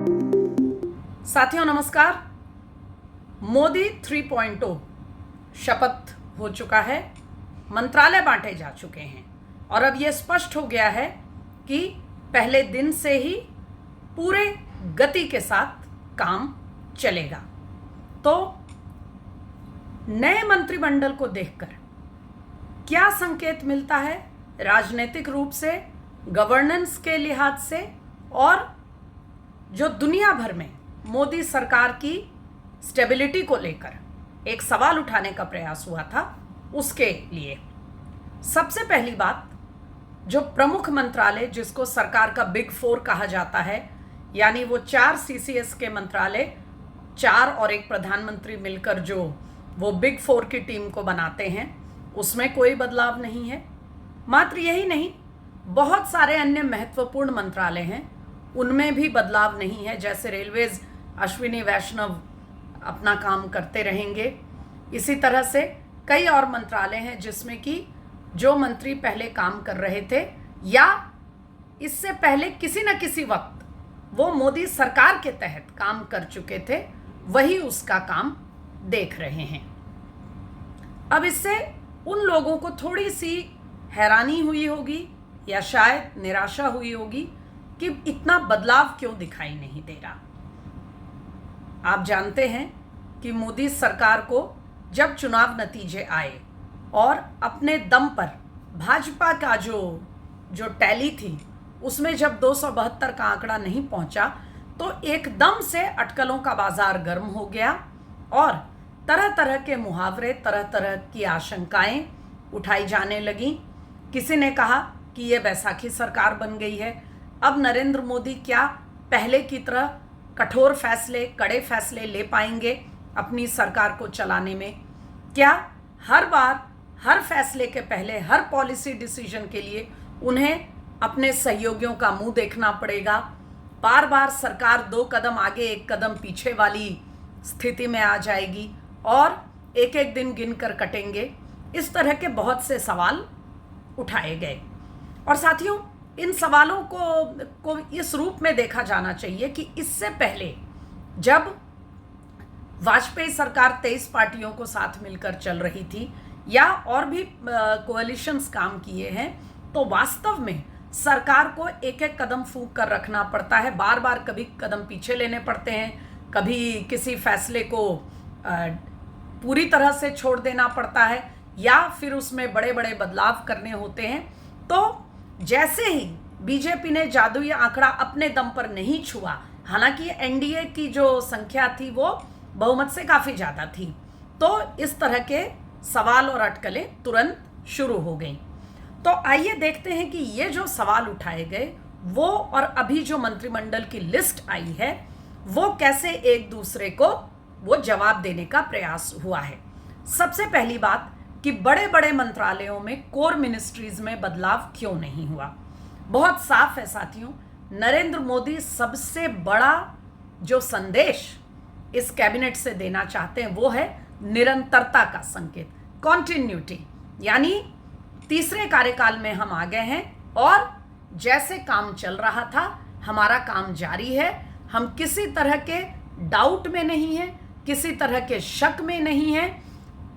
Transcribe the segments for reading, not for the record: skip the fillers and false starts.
साथियों नमस्कार। मोदी 3.0 शपथ हो चुका है, मंत्रालय बांटे जा चुके हैं और अब यह स्पष्ट हो गया है कि पहले दिन से ही पूरे गति के साथ काम चलेगा। तो नए मंत्रिमंडल को देखकर क्या संकेत मिलता है राजनीतिक रूप से, गवर्नेंस के लिहाज से, और जो दुनिया भर में मोदी सरकार की स्टेबिलिटी को लेकर एक सवाल उठाने का प्रयास हुआ था, उसके लिए सबसे पहली बात, जो प्रमुख मंत्रालय जिसको सरकार का बिग 4 कहा जाता है, यानी वो 4 सीसीएस के मंत्रालय, 4 और एक प्रधानमंत्री मिलकर जो वो बिग 4 की टीम को बनाते हैं, उसमें कोई बदलाव नहीं है। मात्र यही नहीं, बहुत सारे अन्य महत्वपूर्ण मंत्रालय हैं, उनमें भी बदलाव नहीं है। जैसे रेलवेज, अश्विनी वैष्णव अपना काम करते रहेंगे। इसी तरह से कई और मंत्रालय हैं जिसमें कि जो मंत्री पहले काम कर रहे थे या इससे पहले किसी न किसी वक्त वो मोदी सरकार के तहत काम कर चुके थे, वही उसका काम देख रहे हैं। अब इससे उन लोगों को थोड़ी सी हैरानी हुई होगी या शायद निराशा हुई होगी कि इतना बदलाव क्यों दिखाई नहीं दे रहा। आप जानते हैं कि मोदी सरकार को जब चुनाव नतीजे आए और अपने दम पर भाजपा का जो टैली थी उसमें जब 272 का आंकड़ा नहीं पहुंचा तो एकदम से अटकलों का बाजार गर्म हो गया और तरह तरह के मुहावरे, तरह तरह की आशंकाएं उठाई जाने लगी। किसी ने कहा कि ये बैसाखी सरकार बन गई है, अब नरेंद्र मोदी क्या पहले की तरह कठोर फैसले, कड़े फैसले ले पाएंगे अपनी सरकार को चलाने में? क्या हर बार, हर फैसले के पहले, हर पॉलिसी डिसीजन के लिए उन्हें अपने सहयोगियों का मुंह देखना पड़ेगा? बार बार सरकार 2 कदम आगे 1 कदम पीछे वाली स्थिति में आ जाएगी और एक एक दिन गिनकर कटेंगे? इस तरह के बहुत से सवाल उठाए गए और साथियों, इन सवालों को इस रूप में देखा जाना चाहिए कि इससे पहले जब वाजपेयी सरकार 23 पार्टियों को साथ मिलकर चल रही थी या और भी कोalitions काम किए हैं, तो वास्तव में सरकार को एक एक कदम फूंक कर रखना पड़ता है। बार बार कभी कदम पीछे लेने पड़ते हैं, कभी किसी फैसले को पूरी तरह से छोड़ देना पड़ता है या फिर उसमें बड़े बड़े बदलाव करने होते हैं। तो जैसे ही बीजेपी ने जादुई आंकड़ा अपने दम पर नहीं छुआ, हालांकि एनडीए की जो संख्या थी वो बहुमत से काफ़ी ज़्यादा थी, तो इस तरह के सवाल और अटकलें तुरंत शुरू हो गई। तो आइए देखते हैं कि ये जो सवाल उठाए गए वो और अभी जो मंत्रिमंडल की लिस्ट आई है वो कैसे एक दूसरे को वो जवाब देने का प्रयास हुआ है। सबसे पहली बात कि बड़े बड़े मंत्रालयों में, कोर मिनिस्ट्रीज में बदलाव क्यों नहीं हुआ? बहुत साफ है साथियों, नरेंद्र मोदी सबसे बड़ा जो संदेश इस कैबिनेट से देना चाहते हैं वो है निरंतरता का संकेत, कॉन्टिन्यूटी। यानी तीसरे कार्यकाल में हम आ गए हैं और जैसे काम चल रहा था हमारा काम जारी है। हम किसी तरह के डाउट में नहीं हैं, किसी तरह के शक में नहीं हैं,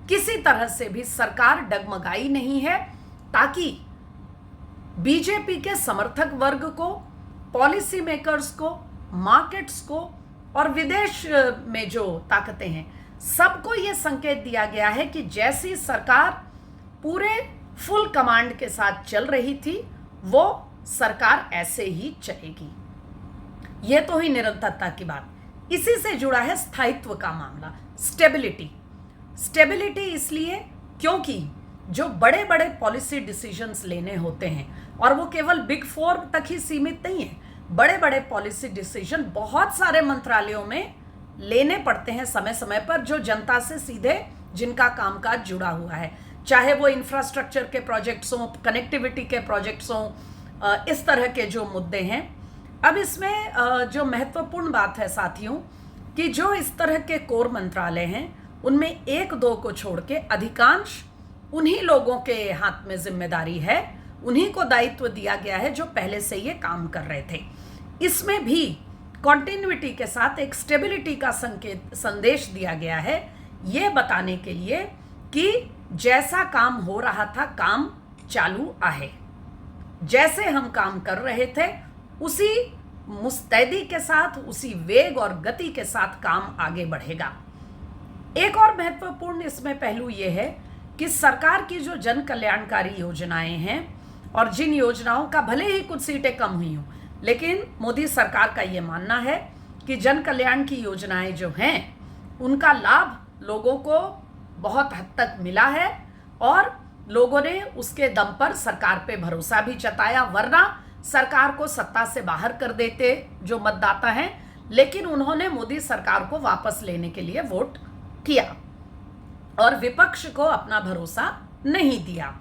किसी तरह से भी सरकार डगमगाई नहीं है, ताकि बीजेपी के समर्थक वर्ग को, पॉलिसी मेकर्स को, मार्केट्स को और विदेश में जो ताकतें हैं, सबको ये संकेत दिया गया है कि जैसी सरकार पूरे फुल कमांड के साथ चल रही थी वो सरकार ऐसे ही चलेगी। ये तो ही निरंतरता की बात। इसी से जुड़ा है स्थायित्व का मामला, स्टेबिलिटी इसलिए क्योंकि जो बड़े बड़े पॉलिसी डिसीजंस लेने होते हैं, और वो केवल बिग 4 तक ही सीमित नहीं है, बड़े बड़े पॉलिसी डिसीजन बहुत सारे मंत्रालयों में लेने पड़ते हैं समय समय पर, जो जनता से सीधे जिनका कामकाज जुड़ा हुआ है, चाहे वो इंफ्रास्ट्रक्चर के प्रोजेक्ट्स हों, कनेक्टिविटी के प्रोजेक्ट्स हों, इस तरह के जो मुद्दे हैं। अब इसमें जो महत्वपूर्ण बात है साथियों कि जो इस तरह के कोर मंत्रालय हैं उनमें 1-2 को छोड़ के अधिकांश उन्हीं लोगों के हाथ में जिम्मेदारी है, उन्हीं को दायित्व दिया गया है जो पहले से ये काम कर रहे थे। इसमें भी कॉन्टिन्यूटी के साथ एक स्टेबिलिटी का संदेश दिया गया है, ये बताने के लिए कि जैसा काम हो रहा था काम चालू आहे। जैसे हम काम कर रहे थे उसी मुस्तैदी के साथ, उसी वेग और गति के साथ काम आगे बढ़ेगा। एक और महत्वपूर्ण इसमें पहलू ये है कि सरकार की जो जन कल्याणकारी योजनाएं हैं और जिन योजनाओं का भले ही कुछ सीटें कम हुई हों, लेकिन मोदी सरकार का ये मानना है कि जन कल्याण की योजनाएं जो हैं उनका लाभ लोगों को बहुत हद तक मिला है और लोगों ने उसके दम पर सरकार पे भरोसा भी जताया, वरना सरकार को सत्ता से बाहर कर देते जो मतदाता हैं, लेकिन उन्होंने मोदी सरकार को वापस लेने के लिए वोट किया और विपक्ष को अपना भरोसा नहीं दिया।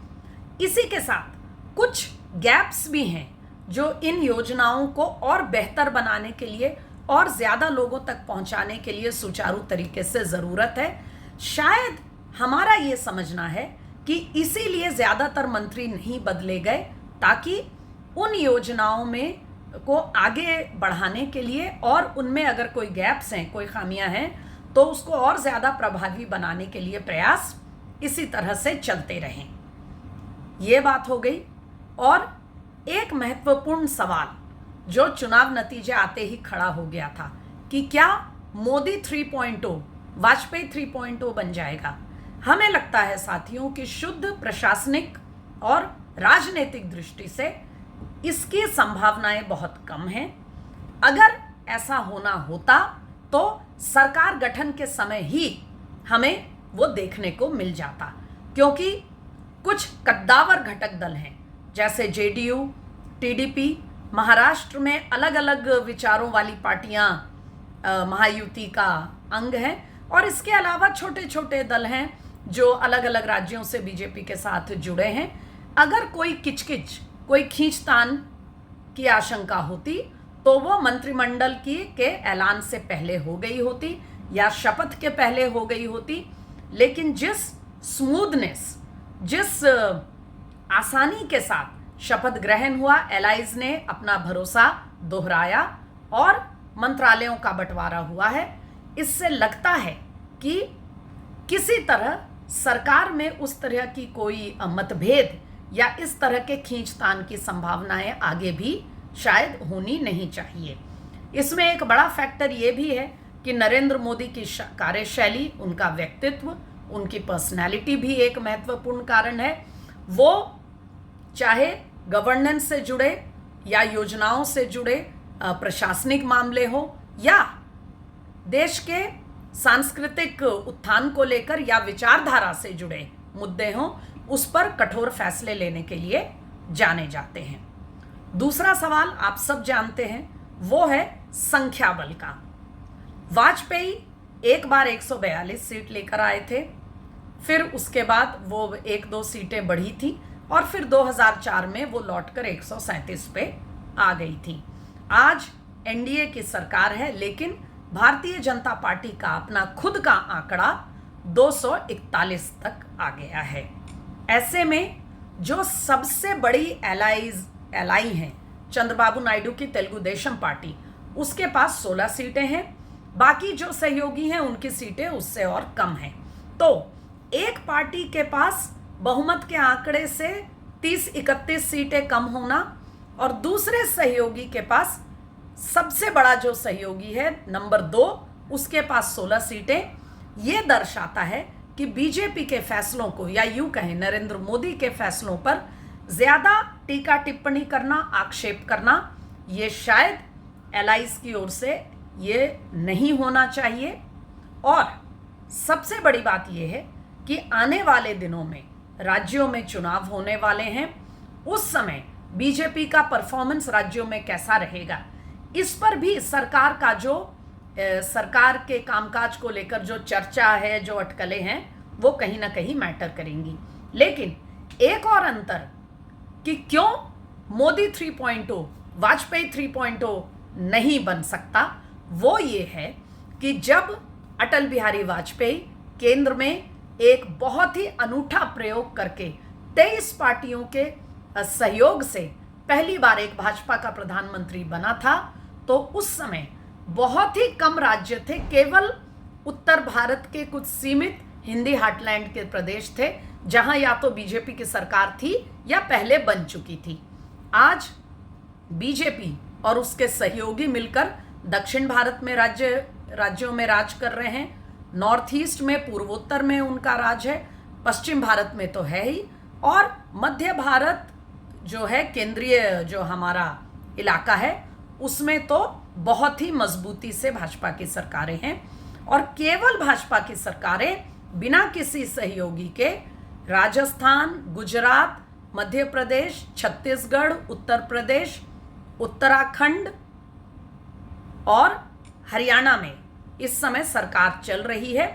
इसी के साथ कुछ गैप्स भी हैं जो इन योजनाओं को और बेहतर बनाने के लिए और ज़्यादा लोगों तक पहुंचाने के लिए सुचारू तरीके से ज़रूरत है। शायद हमारा ये समझना है कि इसीलिए ज़्यादातर मंत्री नहीं बदले गए, ताकि उन योजनाओं में को आगे बढ़ाने के लिए और उनमें अगर कोई गैप्स हैं, कोई खामियां हैं, तो उसको और ज़्यादा प्रभावी बनाने के लिए प्रयास इसी तरह से चलते रहें। ये बात हो गई। और एक महत्वपूर्ण सवाल जो चुनाव नतीजे आते ही खड़ा हो गया था कि क्या मोदी 3.0 वाजपेयी 3.0 बन जाएगा। हमें लगता है साथियों कि शुद्ध प्रशासनिक और राजनीतिक दृष्टि से इसकी संभावनाएं बहुत कम हैं। अगर ऐसा होना होता तो सरकार गठन के समय ही हमें वो देखने को मिल जाता, क्योंकि कुछ कद्दावर घटक दल हैं जैसे जेडीयू, टीडीपी, महाराष्ट्र में अलग अलग विचारों वाली पार्टियां महायुति का अंग हैं, और इसके अलावा छोटे छोटे दल हैं जो अलग अलग राज्यों से बीजेपी के साथ जुड़े हैं। अगर कोई किचकिच, कोई खींचतान की आशंका होती तो वो मंत्रिमंडल के ऐलान से पहले हो गई होती या शपथ के पहले हो गई होती। लेकिन जिस स्मूथनेस, जिस आसानी के साथ शपथ ग्रहण हुआ, एलाइज ने अपना भरोसा दोहराया और मंत्रालयों का बंटवारा हुआ है, इससे लगता है कि किसी तरह सरकार में उस तरह की कोई मतभेद या इस तरह के खींचतान की संभावनाएं आगे भी शायद होनी नहीं चाहिए। इसमें एक बड़ा फैक्टर ये भी है कि नरेंद्र मोदी की कार्यशैली, उनका व्यक्तित्व, उनकी पर्सनैलिटी भी एक महत्वपूर्ण कारण है। वो चाहे गवर्नेंस से जुड़े या योजनाओं से जुड़े प्रशासनिक मामले हो या देश के सांस्कृतिक उत्थान को लेकर या विचारधारा से जुड़े मुद्दे हों, उस पर कठोर फैसले लेने के लिए जाने जाते हैं। दूसरा सवाल आप सब जानते हैं, वो है संख्या बल का। वाजपेयी एक बार 142 सीट लेकर आए थे, फिर उसके बाद वो 1-2 सीटें बढ़ी थी और फिर 2004 में वो लौटकर 137 पे आ गई थी। आज एनडीए की सरकार है, लेकिन भारतीय जनता पार्टी का अपना खुद का आंकड़ा 241 तक आ गया है। ऐसे में जो सबसे बड़ी एलाई हैं, चंद्रबाबू नायडू की तेलुगु देशम पार्टी, उसके पास 16 सीटें हैं। बाकी जो सहयोगी हैं उनकी सीटें उससे और कम हैं। तो एक पार्टी के पास बहुमत के आंकड़े से 30-31 सीटें कम होना और दूसरे सहयोगी के पास, सबसे बड़ा जो सहयोगी है नंबर 2, उसके पास 16 सीटें, ये दर्शाता है कि बीजेपी के फैसलों को, या यूं कहें नरेंद्र मोदी के फैसलों पर ज्यादा टीका टिप्पणी करना, आक्षेप करना, ये शायद एलाइज की ओर से ये नहीं होना चाहिए। और सबसे बड़ी बात यह है कि आने वाले दिनों में राज्यों में चुनाव होने वाले हैं, उस समय बीजेपी का परफॉर्मेंस राज्यों में कैसा रहेगा, इस पर भी सरकार का जो सरकार के कामकाज को लेकर जो चर्चा है, जो अटकलें हैं, वो कहीं ना कहीं मैटर करेंगी। लेकिन एक और अंतर कि क्यों मोदी 3.0 वाजपेयी 3.0 नहीं बन सकता, वो ये है कि जब अटल बिहारी वाजपेयी केंद्र में एक बहुत ही अनूठा प्रयोग करके 23 पार्टियों के सहयोग से पहली बार एक भाजपा का प्रधानमंत्री बना था, तो उस समय बहुत ही कम राज्य थे, केवल उत्तर भारत के कुछ सीमित हिंदी हार्टलैंड के प्रदेश थे जहां या तो बीजेपी की सरकार थी या पहले बन चुकी थी। आज बीजेपी और उसके सहयोगी मिलकर दक्षिण भारत में राज्यों में राज कर रहे हैं। नॉर्थ ईस्ट में, पूर्वोत्तर में उनका राज है, पश्चिम भारत में तो है ही, और मध्य भारत जो है, केंद्रीय जो हमारा इलाका है, उसमें तो बहुत ही मजबूती से भाजपा की सरकारें हैं। और केवल भाजपा की सरकारें बिना किसी सहयोगी के राजस्थान, गुजरात, मध्य प्रदेश, छत्तीसगढ़, उत्तर प्रदेश, उत्तराखंड और हरियाणा में इस समय सरकार चल रही है,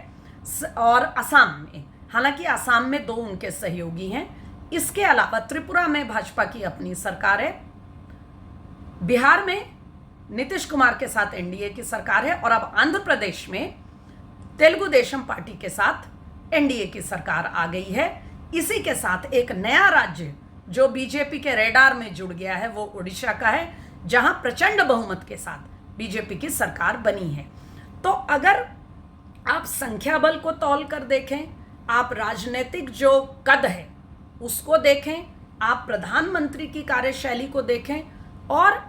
और असम में, हालांकि असम में 2 उनके सहयोगी हैं। इसके अलावा त्रिपुरा में भाजपा की अपनी सरकार है, बिहार में नीतीश कुमार के साथ एनडीए की सरकार है, और अब आंध्र प्रदेश में तेलुगु देशम पार्टी के साथ एनडीए की सरकार आ गई है। इसी के साथ एक नया राज्य जो बीजेपी के रेडार में जुड़ गया है वो उड़ीसा का है, जहां प्रचंड बहुमत के साथ बीजेपी की सरकार बनी है। तो अगर आप संख्या बल को तौल कर देखें, आप राजनीतिक जो कद है उसको देखें, आप प्रधानमंत्री की कार्यशैली को देखें, और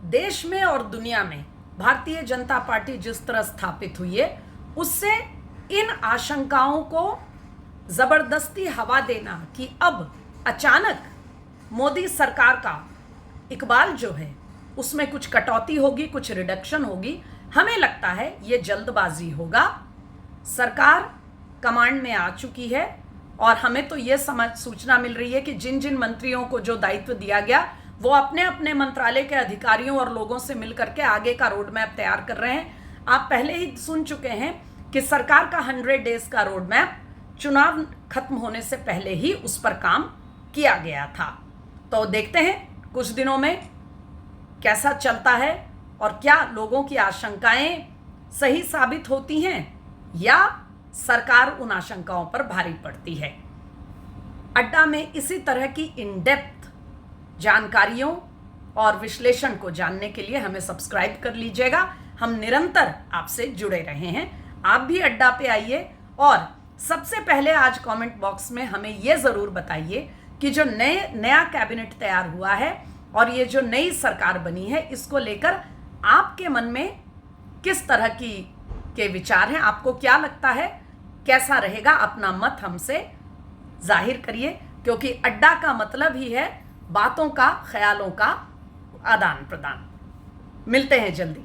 देश में और दुनिया में भारतीय जनता पार्टी जिस तरह स्थापित हुई है, उससे इन आशंकाओं को जबरदस्ती हवा देना कि अब अचानक मोदी सरकार का इकबाल जो है उसमें कुछ कटौती होगी, कुछ रिडक्शन होगी, हमें लगता है ये जल्दबाजी होगा। सरकार कमांड में आ चुकी है, और हमें तो ये सूचना मिल रही है कि जिन जिन मंत्रियों को जो दायित्व दिया गया वो अपने अपने मंत्रालय के अधिकारियों और लोगों से मिलकर के आगे का रोड मैप तैयार कर रहे हैं। आप पहले ही सुन चुके हैं कि सरकार का 100 डेज का रोड मैप चुनाव खत्म होने से पहले ही उस पर काम किया गया था। तो देखते हैं कुछ दिनों में कैसा चलता है, और क्या लोगों की आशंकाएं सही साबित होती हैं या सरकार उन आशंकाओं पर भारी पड़ती है। अड्डा में इसी तरह की इन डेप्थ जानकारियों और विश्लेषण को जानने के लिए हमें सब्सक्राइब कर लीजिएगा। हम निरंतर आपसे जुड़े रहे हैं। आप भी अड्डा पे आइए, और सबसे पहले आज कमेंट बॉक्स में हमें ये ज़रूर बताइए कि जो नया कैबिनेट तैयार हुआ है और ये जो नई सरकार बनी है, इसको लेकर आपके मन में किस तरह के विचार हैं, आपको क्या लगता है, कैसा रहेगा, अपना मत हमसे जाहिर करिए, क्योंकि अड्डा का मतलब ही है बातों का, ख्यालों का आदान प्रदान। मिलते हैं जल्दी।